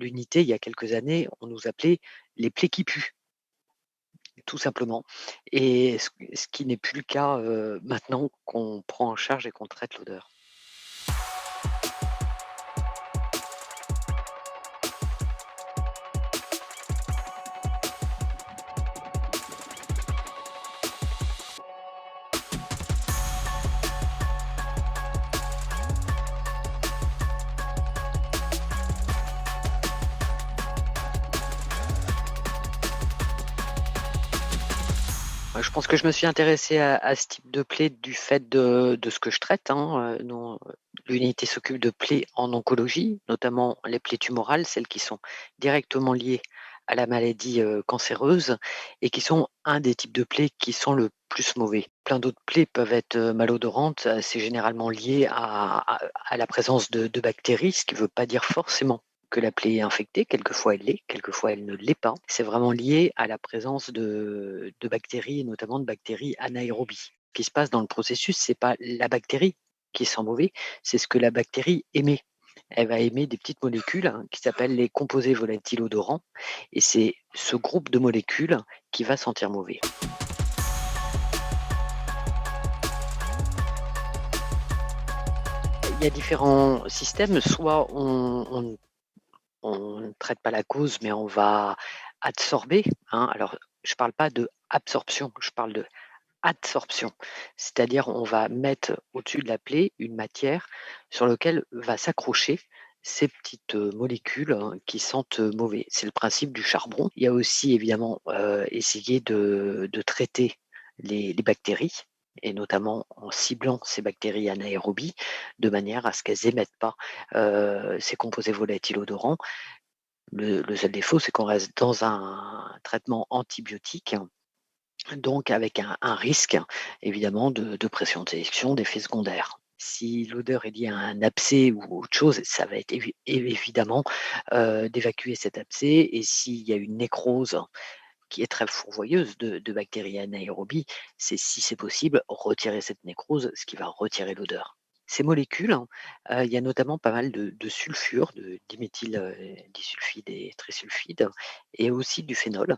l'unité, il y a quelques années, on nous appelait les plaies qui puent, tout simplement et ce qui n'est plus le cas, maintenant qu'on prend en charge et qu'on traite l'odeur. Je pense que je me suis intéressé à ce type de plaie du fait de ce que je traite, hein, nous, l'unité s'occupe de plaies en oncologie, notamment les plaies tumorales, celles qui sont directement liées à la maladie, cancéreuse et qui sont un des types de plaies qui sont le plus mauvais. Plein d'autres plaies peuvent être, malodorantes, c'est généralement lié à la présence de bactéries, ce qui ne veut pas dire forcément que la plaie est infectée, quelquefois elle l'est, quelquefois elle ne l'est pas. C'est vraiment lié à la présence de bactéries et notamment de bactéries anaérobies. Ce qui se passe dans le processus, c'est pas la bactérie qui sent mauvais, c'est ce que la bactérie émet. Elle va émettre des petites molécules, qui s'appellent les composés volatiles odorants et c'est ce groupe de molécules qui va sentir mauvais. Il y a différents systèmes, soit on ne traite pas la cause, mais on va adsorber, hein. Alors, je parle pas de absorption, je parle de adsorption. C'est-à-dire, on va mettre au-dessus de la plaie une matière sur lequel va s'accrocher ces petites, molécules, qui sentent, mauvais. C'est le principe du charbon. Il y a aussi évidemment, essayer de traiter les bactéries et notamment en ciblant ces bactéries anaérobies, de manière à ce qu'elles émettent pas, ces composés volatiles odorants. Le seul défaut, c'est qu'on reste dans un traitement antibiotique, donc avec un risque évidemment de pression de sélection, d'effets secondaires. Si l'odeur est liée à un abcès ou autre chose, ça va être évidemment, d'évacuer cet abcès et s'il y a une nécrose qui est très fourvoyeuse de bactéries anaérobies, c'est si c'est possible, retirer cette nécrose, ce qui va retirer l'odeur. Ces molécules, il y a notamment pas mal de sulfure, de diméthyl, disulfide et trisulfide et aussi du phénol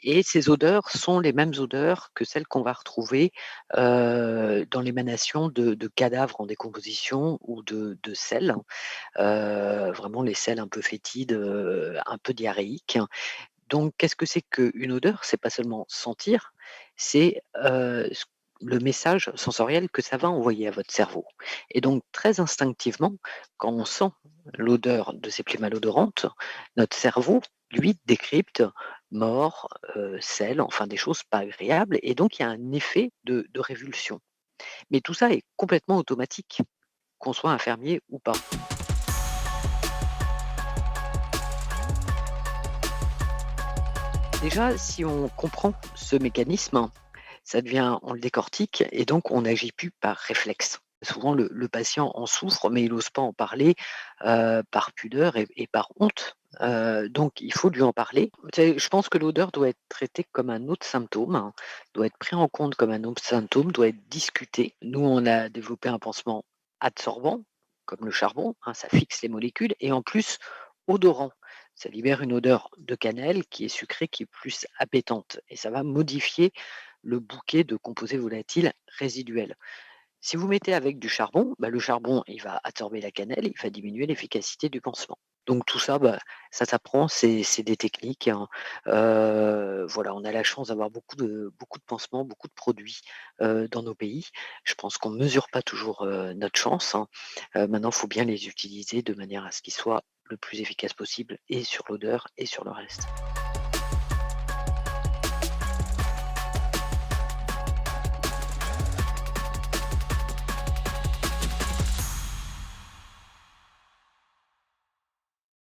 et ces odeurs sont les mêmes odeurs que celles qu'on va retrouver, dans l'émanation de cadavres en décomposition ou de selles, vraiment les selles un peu fétides, un peu diarrhéiques. Donc qu'est-ce que c'est qu'une odeur? C'est pas seulement sentir, c'est, le message sensoriel que ça va envoyer à votre cerveau et donc très instinctivement, quand on sent l'odeur de ces plaies malodorantes, notre cerveau, lui, décrypte mort, sel, enfin des choses pas agréables et donc il y a un effet de révulsion. Mais tout ça est complètement automatique, qu'on soit infirmier ou pas. Déjà, si on comprend ce mécanisme, ça devient on le décortique et donc on n'agit plus par réflexe. Souvent le patient en souffre, mais il n'ose pas en parler, par pudeur et par honte, donc il faut lui en parler. Tu je pense que l'odeur doit être traitée comme un autre symptôme, hein, doit être pris en compte comme un autre symptôme, doit être discuté. Nous, on a développé un pansement adsorbant, comme le charbon, hein, ça fixe les molécules et en plus odorant. Ça libère une odeur de cannelle qui est sucrée, qui est plus appétante et ça va modifier le bouquet de composés volatiles résiduels. Si vous mettez avec du charbon, bah, le charbon, il va absorber la cannelle, il va diminuer l'efficacité du pansement. Donc tout ça, bah, ça s'apprend, c'est des techniques, hein. Voilà, on a la chance d'avoir beaucoup de pansements, beaucoup de produits, dans nos pays. Je pense qu'on ne mesure pas toujours, notre chance, hein. Maintenant, il faut bien les utiliser de manière à ce qu'ils soient le plus efficaces possible et sur l'odeur et sur le reste.